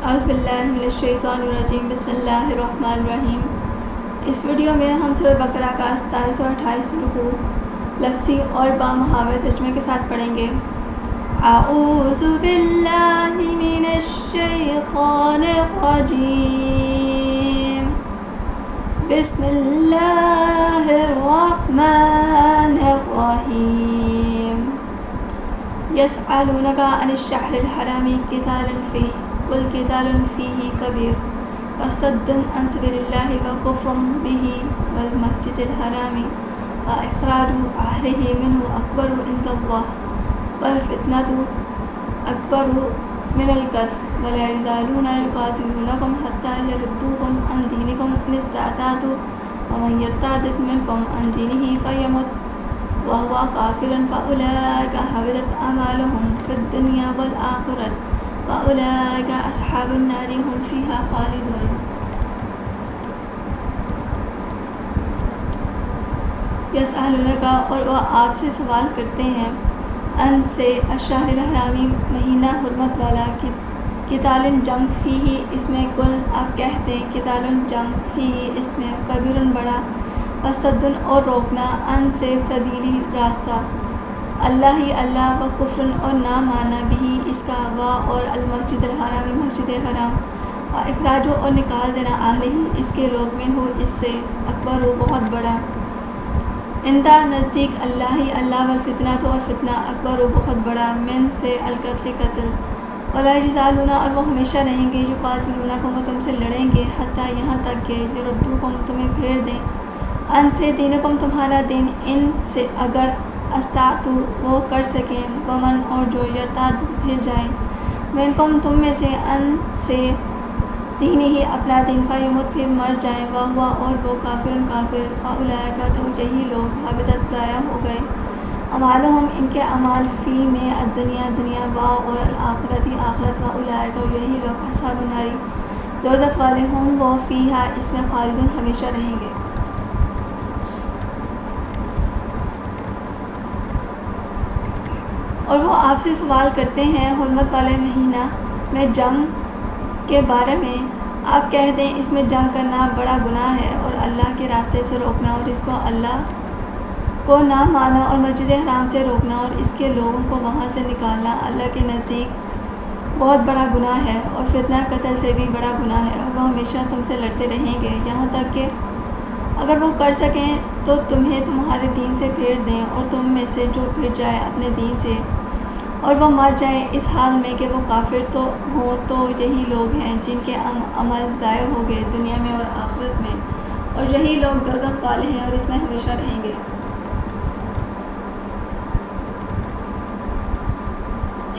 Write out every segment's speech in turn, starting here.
اعوذ باللہ من الشیطان الرجیم، بسم اللہ الرحمن الرحیم۔ اس ویڈیو میں ہم سورہ بقرہ کا 27 اور 28 رکوع لفظی اور بامحاور ترجمے کے ساتھ پڑھیں گے۔ اعوذ باللہ من الشیطان الرجیم، بسم اللہ الرحمن الرحیم۔ یسألونک عن الشہر الحرام قتال فیہ قل قتال فیہ کبیر وصد عن سبیل اللہ وکفر بہ والمسجد الحرام واخراج اہلہ منہ اکبر عند اللہ والفتنۃ اکبر من القتل ولا یزالون یقاتلونکم حتی یردوکم عن دینکم ان استطاعوا ومن یرتد منکم عن دینہ فیمت وهو کافر فأولئک حبطت اعمالهم فی الدنیا والآخرۃ وأولئک اصحاب النار هم فیہا خالدون۔ یسألونک، اور وہ آپ سے سوال کرتے ہیں، ان سے الشہر الحرامی مہینہ حرمت والا، قتال جنگ فیہ اس میں، کل آپ کہہ دیں قتال جنگ فیہ اس میں، کبیر بڑا، وصد اور روکنا، ان سے سبیلی راستہ اللہ ہی اللہ، و کفر اور نہ ماننا بھی اس کا، و اور المسجد الحرام مسجد حرام، و اخراج اور نکال دینا اہل ہی اس کے لوگ، من ہو اس سے، اکبر ہو بہت بڑا، اندہ نزدیک اللہ ہی اللہ، والفتنۃ اور فتنہ اکبر ہو بہت بڑا، من سے القتل قتل، ولا یزالون اور وہ ہمیشہ رہیں گے، یقاتلونکم وہ تم سے لڑیں گے، حتیٰ یہاں تک کہ یردوکم تمہیں پھیر دیں، ان سے دینکم تمہارا دین، ان سے اگر استطاعوا وہ کر سکیں، ومن اور جو یرتد پھر جائیں، منکم تم میں سے، ان سے دین ہی اپنا دین، فیمت پھر مر جائیں، وہو اور وہ کافر کافر، فاولئک تو یہی لوگ، حبطت ضائع ہو گئے، اعمالہم ان کے اعمال، فی میں الدنیا دنیا، و اور الآخرت آخرت، واولئک اور یہی لوگ اصحاب النار دوزخ والے، ہم وہ فیہا اس میں، خالدون ہمیشہ رہیں گے۔ اور وہ آپ سے سوال کرتے ہیں حرمت والے مہینہ میں جنگ کے بارے میں، آپ کہہ دیں اس میں جنگ کرنا بڑا گناہ ہے، اور اللہ کے راستے سے روکنا، اور اس کو اللہ کو نہ مانا، اور مسجد حرام سے روکنا، اور اس کے لوگوں کو وہاں سے نکالنا، اللہ کے نزدیک بہت بڑا گناہ ہے، اور فتنہ قتل سے بھی بڑا گناہ ہے، اور وہ ہمیشہ تم سے لڑتے رہیں گے، یہاں تک کہ اگر وہ کر سکیں تو تمہیں تمہارے دین سے پھیر دیں، اور تم میں سے جو پھر جائے اپنے دین سے، اور وہ مر جائیں اس حال میں کہ وہ کافر تو ہوں، تو یہی لوگ ہیں جن کے عمل ضائع ہو گئے دنیا میں اور آخرت میں، اور یہی لوگ دوزخ والے ہیں، اور اس میں ہمیشہ رہیں گے۔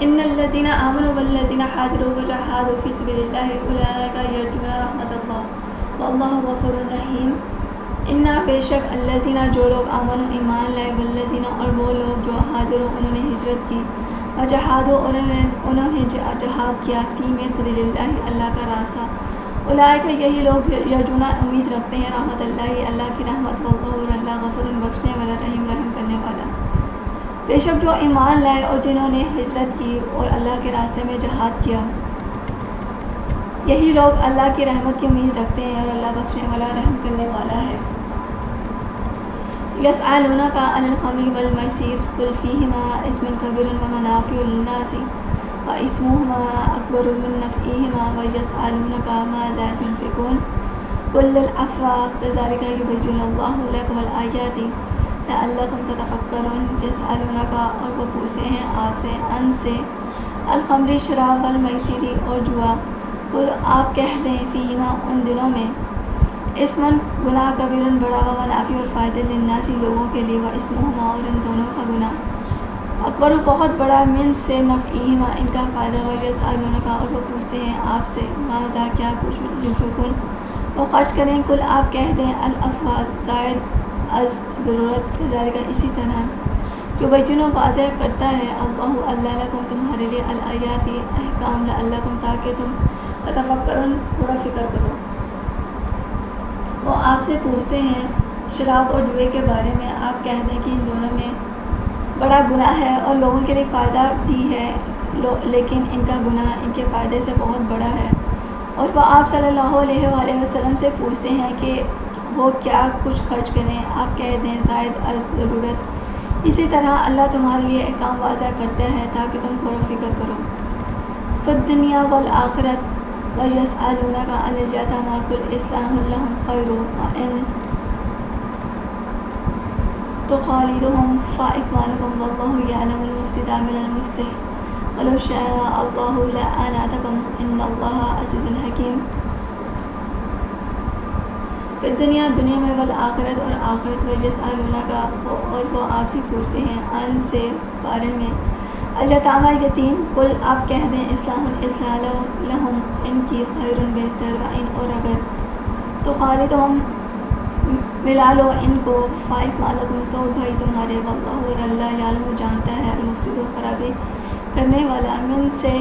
ان الذین آمنوا والذین حاجروا وجاہدوا فی سبیل اللہ اولئک یرجون رحمت اللہ واللہ غفور رحیم۔ انا بے شک الذین جو لوگ آمنوا ایمان لائے، والذین اور وہ لوگ جو حاجروا انہوں نے ہجرت کی، وجاہدوا اور انہوں نے جہاد کیا، فی میں سبیل اللہ اللہ کا راستہ، اولئک یہی لوگ یرجون امید رکھتے ہیں رحمت اللہ اللہ کی رحمت، واللہ اور اللہ غفور بخشنے والا، رحیم رحم کرنے والا۔ بے شک جو ایمان لائے اور جنہوں نے ہجرت کی اور اللہ کے راستے میں جہاد کیا، یہی لوگ اللہ کی رحمت کی امید رکھتے ہیں، اور اللہ بخشنے والا رحم کرنے والا ہے۔ یسألونک عن الخمر والمیسر قل فیہما اسم کبیر ومنافع للناس واسمہما اکبر من نفعہما ویسألونک ماذا ینفقون قل العفو کذلک یبین اللہ لکم الآیات لعلکم تتفکرون۔ یسألونک اور وہ پوچھتے ہیں آپ سے، ان سے الخمر شراب، والمیسر اور جوا، قل آپ کہہ دیں فیہما ان دنوں میں، اسمن گناہ، کبیر بڑا، و منافع اور فائدے، للناس لوگوں کے لیے، و اسمہما اور ان دونوں کا گناہ، اکبر بہت بڑا، من سے نفعہما ان کا فائدہ، و یسألونک اور وہ پوچھتے ہیں آپ سے، ماذا کیا کچھ، ینفقون وہ خرچ کریں، قل آپ کہہ دیں العفو زائد از ضرورت، کذالک اسی طرح، یبین واضح کرتا ہے اللہ اللہ لکم تمہارے لیے، الآیات احکام، لعلکم تاکہ تم تتفکرون غور و فکر کرو۔ وہ آپ سے پوچھتے ہیں شراب اور جوئے کے بارے میں، آپ کہہ دیں کہ ان دونوں میں بڑا گناہ ہے، اور لوگوں کے لیے فائدہ بھی ہے، لیکن ان کا گناہ ان کے فائدے سے بہت بڑا ہے، اور وہ آپ صلی اللہ علیہ وآلہ وسلم سے پوچھتے ہیں کہ وہ کیا کچھ خرچ کریں، آپ کہہ دیں زائد از ضرورت۔ اسی طرح اللہ تمہارے لیے احکام واضح کرتا ہے تاکہ تم غور و فکر کرو۔ فی الدنیا والآخرۃ ویسألونک عن الیتامی قل اصلاح لہم خیر وإن تخالطوہم فإخوانکم واللہ یعلم المفسد من المصلح ولو شاء اللہ لأعنتکم ان اللہ عزیز حکیم۔ پھر دنیا میں والآخرت اور آخرت میں یسألونک اور وہ آپ سے پوچھتے ہیں ان سے بارے میں الیتامی یتیم قل آپ کہہ دیں اصلاح لہم ان کی خیر بہتر وإن اور اگر تخالطوہم ملا لو ان کو فإخوانکم تو بھائی تمہارے واللہ اور اللہ یعلم جانتا ہے المفسد خرابی کرنے والا من سے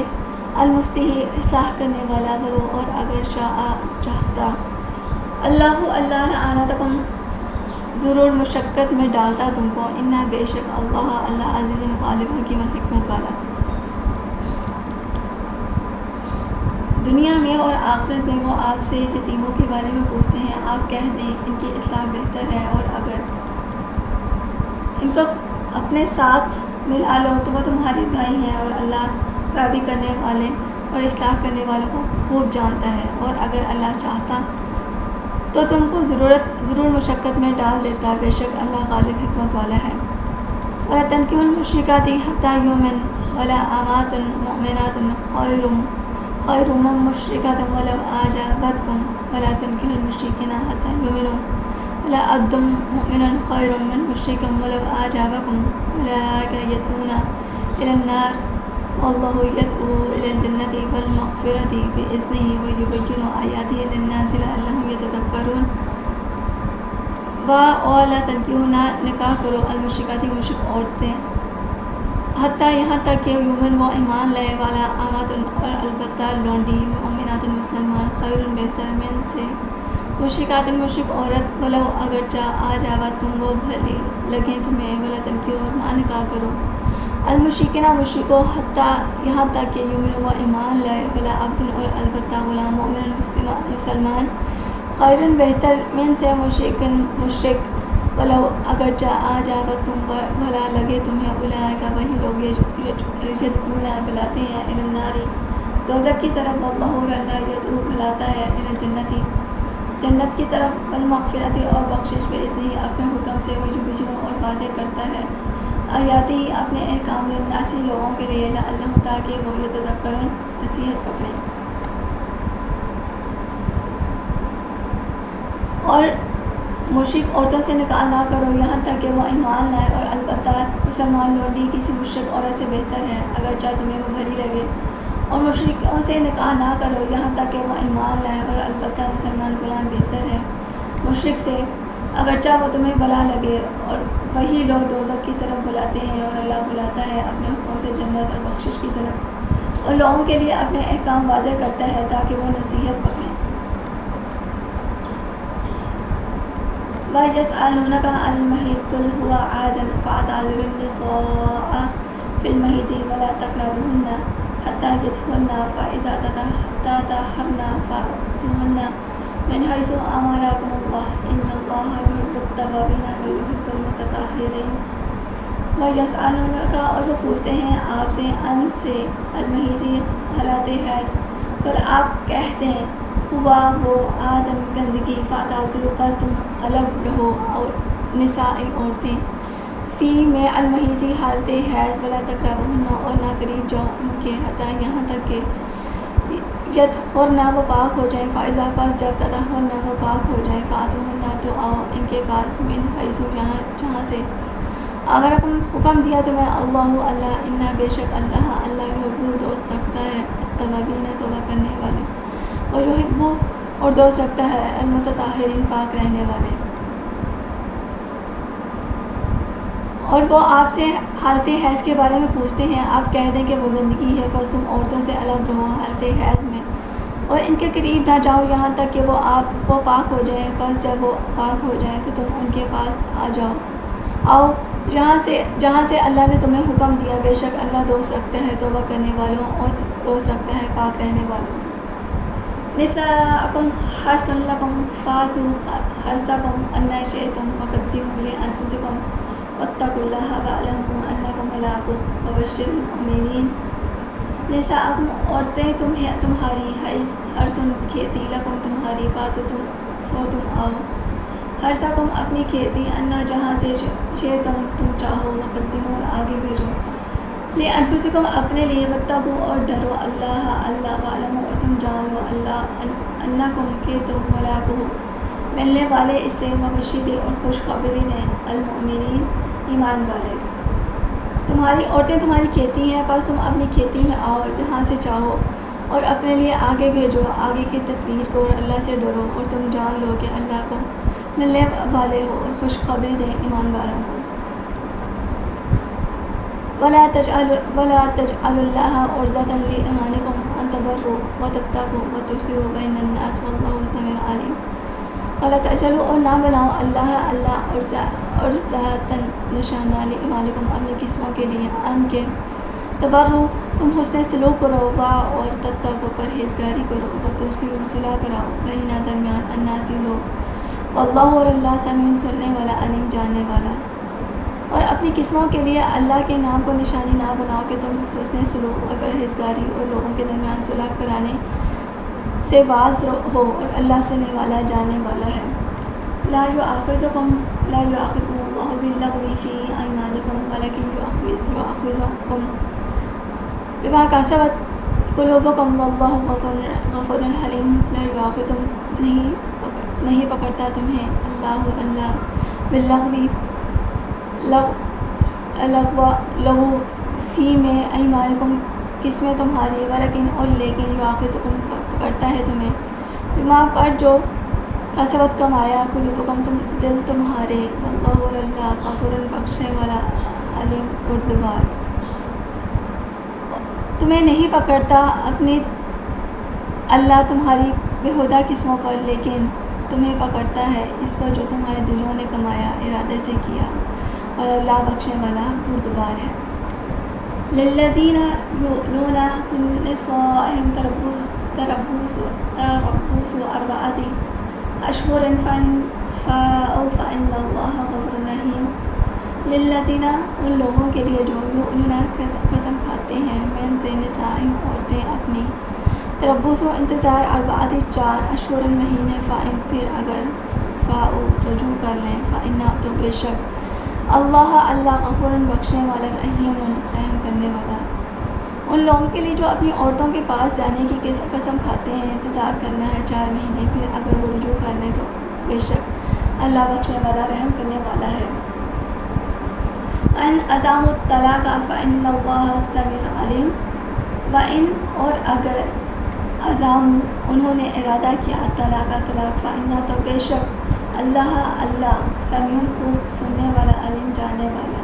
المصلح اصلاح کرنے والا ولو اور اگر شاء چاہتا اللہ لأعنتکم ضرور مشقت میں ڈالتا تم کو انا بے شک اللہ عزیز غالب حکیم حکمت والا۔ دنیا میں اور آخرت میں وہ آپ سے یتیموں کے بارے میں پوچھتے ہیں، آپ کہہ دیں ان کی اصلاح بہتر ہے اور اگر ان کو اپنے ساتھ ملا لو تو وہ تمہارے بھائی ہیں اور اللہ خرابی کرنے والے اور اصلاح کرنے والوں کو خوب جانتا ہے، اور اگر اللہ چاہتا تو تم کو ضرور مشقت میں ڈال دیتا، بے شک اللہ غالب حکمت والا ہے۔ وَلَا تَنكِحُوا الْمُشْرِكَاتِ حَتَّى يُؤْمِنَّ وَلَا أَمَاتٌ مُؤْمِنَاتٌ خَيْرٌ مِّن مُّشْرِكَةٍ وَلَوْ أَعْجَبَتْكُمْ وَلَا تُنكِحُوا الْمُشْرِكِينَ حَتَّى يُؤْمِنُوا وَلَا عَبْدٌ مُّؤْمِنٌ خَيْرٌ مِّن مُّشْرِكٍ وَلَوْ أَعْجَبَكُمْ أُولَٰئِكَ يَدْعُونَ إِلَى النَّارِ وَاللَّهُ يَدْعُو إِلَى الْجَنَّةِ وَالْمَغْفِرَةِ بِإِذْنِهِ وَيُبَيِّنُ آيَاتِهِ لِلنَّاسِ لَعَلَّهُمْ يَتَذَكَّرُونَ۔ اور لا تنکحوا نہ نکاح کرو المشرکات مشرک عورتیں حتیٰ یہاں تک کہ یومن وہ ایمان لائے والا آمات اور البتہ لونڈی مومنات مسلمان خیر بہتر من سے مشرکات مشرک عورت ولو اگرچہ آجابتکم وہ بھلی لگیں تمہیں ولا تنکحوا اور نہ نکاح کرو المشرکین مشرکوں حتیٰ یہاں تک کہ یومن وہ ایمان لائے ولا عبد اور البتہ غلام مومن مسلمان خیر بہتر من سے مشرک ولو اگرچہ آجابتکم بھلا لگے تمہیں اولئک وہی لوگ یدعون بلاتے ہیں الی النار دوزخ کی طرف واللہ اور اللہ یدعو بلاتا ہے الی الجنت جنت کی طرف والمغفرت اور بخشش بإذنہ اپنے حکم سے ویبین اور واضح کرتا ہے آیاتی اپنے احکام للناس لوگوں کے لیے لعلہم تاکہ وہ یتذکرون نصیحت پکڑیں۔ اور مشرک عورتوں سے نکاح نہ کرو یہاں تک کہ وہ ایمان لائیں اور البتہ مسلمان لونڈی کسی مشرک عورت سے بہتر ہے اگرچہ تمہیں وہ بھلی لگے، اور مشرکوں سے نکاح نہ کرو یہاں تک کہ وہ ایمان لائیں اور البتہ مسلمان غلام بہتر ہے مشرک سے اگرچہ وہ تمہیں بھلا لگے، اور وہی لوگ دوزخ کی طرف بلاتے ہیں اور اللہ بلاتا ہے اپنے حکم سے جنت اور بخشش کی طرف، اور لوگوں کے لیے اپنے احکام واضح کرتا ہے تاکہ وہ نصیحت پکڑیں۔ وَيَسْأَلُونَكَ عَنِ الْمَحِيضِ قُلْ هُوَ أَذًى فَاعْتَزِلُوا النِّسَاءَ فِي الْمَحِيضِ وَلَا تَقْرَبُوهُنَّ حَتَّى يَطْهُرْنَ فَإِذَا تَطَهَّرْنَ فَأْتُوهُنَّ مِنْ حَيْثُ أَمَرَكُمُ اللَّهُ إِنَّ اللَّهَ يُحِبُّ التَّوَّابِينَ وَيُحِبُّ الْمُتَطَهِّرِينَ۔ وَيَسْأَلُونَكَ اور وہ پوچھتے ہیں آپ سے ان سے المحیض حالات حیض پر آپ کہہ دیں ہوا وہ آزن گندگی فاعتزلوا پس تم الگ رہو اور نسائی عورتیں فی میں المحیض حالت حیض ولا تقربوہن اور نہ قریب جاؤ ان کے حتیٰ یہاں تک کہ یطہرن وہ پاک ہو جائیں فاذا پس جب تطہرن وہ پاک ہو جائیں فاتوہن تو آؤ ان کے پاس من حیث جہاں سے امرکم حکم دیا تمہیں اللہ انا بے شک اللہ یحب دوست رکھتا ہے التوابین توبہ کرنے والے اور یحب اور دوست رکھتا ہے المتطہرین پاک رہنے والے۔ اور وہ آپ سے حالت حیض کے بارے میں پوچھتے ہیں آپ کہہ دیں کہ وہ گندگی ہے بس تم عورتوں سے الگ رہو حالت حیض میں اور ان کے قریب نہ جاؤ یہاں تک کہ وہ پاک ہو جائیں، بس جب وہ پاک ہو جائیں تو تم ان کے پاس آؤ جہاں سے اللہ نے تمہیں حکم دیا، بے شک اللہ دوست رکھتا ہے توبہ کرنے والوں اور دوست رکھتا ہے پاک رہنے والوں۔ نساءکم حرث لکم فاتوا حرثکم أنی شئتم وقدموا لأنفسکم واتقوا اللہ واعلموا انکم ملاقوہ وبشر المؤمنین۔ نساءکم عورتیں تمہاری حرث کھیتی لکم تمہاری فاتوا تم آؤ حرثکم اپنی کھیتی انا جہاں سے شئتم تم چاہو وقدموا اور آگے بھیجو لأنفسکم اپنے لیے واتقوا اور ڈرو اللہ واعلموا اور تم جان لو اللہ انکم کہ تم ملاقوہ ملنے والے اس سے وبشر اور خوشخبری دیں المؤمنین ایمان والے۔ تمہاری عورتیں تمہاری کھیتی ہیں بس تم اپنی کھیتی میں آؤ جہاں سے چاہو اور اپنے لیے آگے بھیجو آگے کی تدبیر کو اور اللہ سے ڈرو اور تم جان لو کہ اللہ کو ملنے والے ہو اور خوشخبری دیں ایمان والوں کو۔ ولا تجعلوا اللہ عرضة لأيمانكم أن تبروا وتتقوا وتحسنوا بين الناس واللہ سمیع علیم۔ ولا تجعلوا اور نہ بناؤ اللہ عرضة نشانہ لأيمانكم اپنی قسموں کے لیے ان کے تبروا تم حسن سلوک کرو اور تتقوا پرہیزگاری کرو وتحسنوا صلح کراؤ بین درمیان الناس لوگ واللہ اور اللہ سمیع سننے والا علیم جاننے والا۔ اور اپنی قسموں کے لیے اللہ کے نام کو نشانی نہ بناؤ کہ تم حسن سلوک اور پرہیزگاری اور لوگوں کے درمیان صلح کرانے سے باز ہو اور اللہ سننے والا جاننے والا ہے۔ لا یؤاخذکم اللہ باللغو فی ایمانکم ولکن یؤاخذکم بما کسبت قلوبکم واللہ غفور حلیم۔ لا یؤاخذکم نہیں پکڑتا تمہیں اللہ باللغو لغو فی میں ایمانکم قسمیں تمہاری ولیکن اور لیکن یؤاخذکم پکڑتا ہے تمہیں بما پر جو کسبت کمایا قلوبکم دل تمہارے واللہ اور اللہ غفور بخشنے والا علیم بردبار۔ تمہیں نہیں پکڑتا اپنی اللہ تمہاری بےہودہ قسموں پر لیکن تمہیں پکڑتا ہے اس پر جو تمہارے دلوں نے کمایا ارادے سے کیا اور اللہ بخشنے والا بردبار ہے۔ للذین یؤلون من نسائہم تربص اربعۃ اشہر فإن فاءوا فإن اللہ غفور رحیم۔ للذین ان لوگوں کے لیے جو یؤلون قسم کھاتے ہیں من سے نسائہم عورتیں اپنی تربص انتظار اربعۃ 4 اشہر مہینے فإن پھر اگر فاءوا رجوع کر لیں فإن تو بے شک اللہ غفور بخشنے والا رحیم رحم کرنے والا۔ ان لوگوں کے لیے جو اپنی عورتوں کے پاس جانے کی قسم کھاتے ہیں انتظار کرنا ہے 4 مہینے پھر اگر وہ رجوع کر لیں تو بے شک اللہ بخشنے والا رحم کرنے والا ہے۔ ان ازاموا الطلاق فإن اللہ سمیع علیم۔ وإن اور اگر ازاموا انہوں نے ارادہ کیا طلاق فإن تو بے شک اللہ سمیع خوب سننے والا علیم جاننے والا۔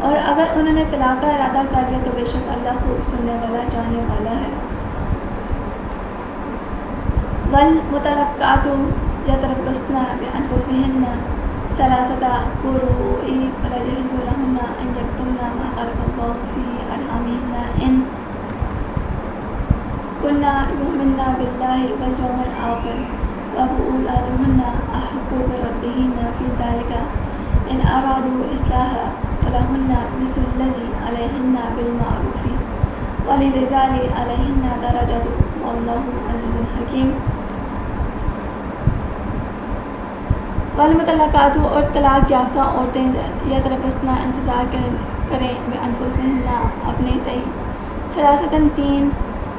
اور اگر انہوں نے طلاق کا ارادہ کر لیا تو بے شک اللہ خوب سننے والا جاننے والا ہے۔ والمطلقات یتربصن بانفسہن ثلاثۃ قروء ولا یحل لہن ان یکتمن ما خلق اللہ فی ارحامہن ان کن یؤمن باللہ والیوم الآخر وبعولاتهن أحق بردهن في ذلك إن أرادوا إصلاحا ولهن مثل الذي عليهن بالمعروف وللرجال عليهن درجة والله عزيز حكيم۔ والمطلقات اور طلاق یافتہ عورتیں یتربصن انتظار کریں بانفسہن اپنے تئیں ثلاثۃ 3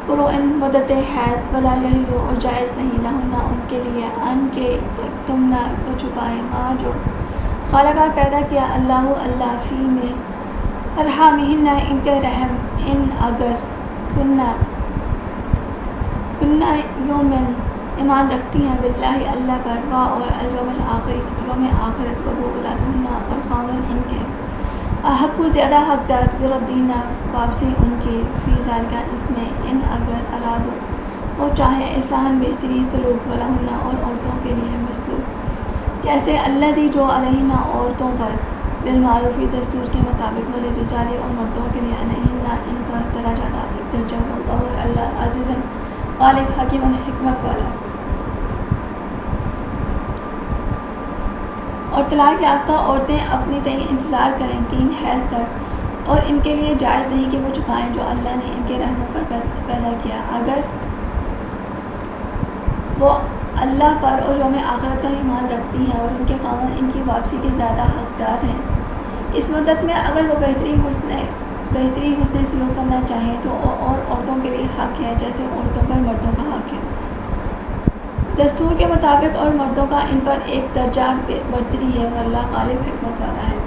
قروء مدت حیض ولا یحل اور جائز نہیں لہن ان کے لیے ان کے یکتمنا کو چھپائیں ماں جو خالقہ پیدا کیا اللہ فی میں ارحامہن ان کے رحم ان اگر کننا یومن ایمان رکھتی ہیں باللہ اللہ پر وا اور الیوم الآخر یوم آخرت و بعولاتہن اور خاوند ان کے احق کو زیادہ حقدار بردینہ واپسی ان کے فی ذالکہ اس میں ان اگر ارادو اور چاہیں اصلاحاً بہتری سلوک ولہن اور عورتوں کے لیے مثل جیسے الذی جو علیہن عورتوں پر بالمعروفی دستور کے مطابق وللرجال اور مردوں کے لیے علیہن ان پر درجات ایک درجہ واللہ اور اللہ عزیز غالب حکیم اور حکمت والا۔ اور طلاق یافتہ عورتیں اپنی تعین انتظار کریں 3 حیض تک، اور ان کے لیے جائز نہیں کہ وہ چکائیں جو اللہ نے ان کے رحموں پر پیدا کیا، اگر وہ اللہ پر اور یوم آخرت پر ایمان رکھتی ہیں اور ان کے خاوند ان کی واپسی کے زیادہ حقدار ہیں۔ اس مدت میں اگر وہ بہتری حسن سلوک کرنا چاہیں تو اور عورتوں کے لیے حق ہے جیسے عورتوں پر مردوں کا حق ہے، دستور کے مطابق، اور مردوں کا ان پر ایک درجہ برتری ہے، اور اللہ غالب حکمت والا ہے۔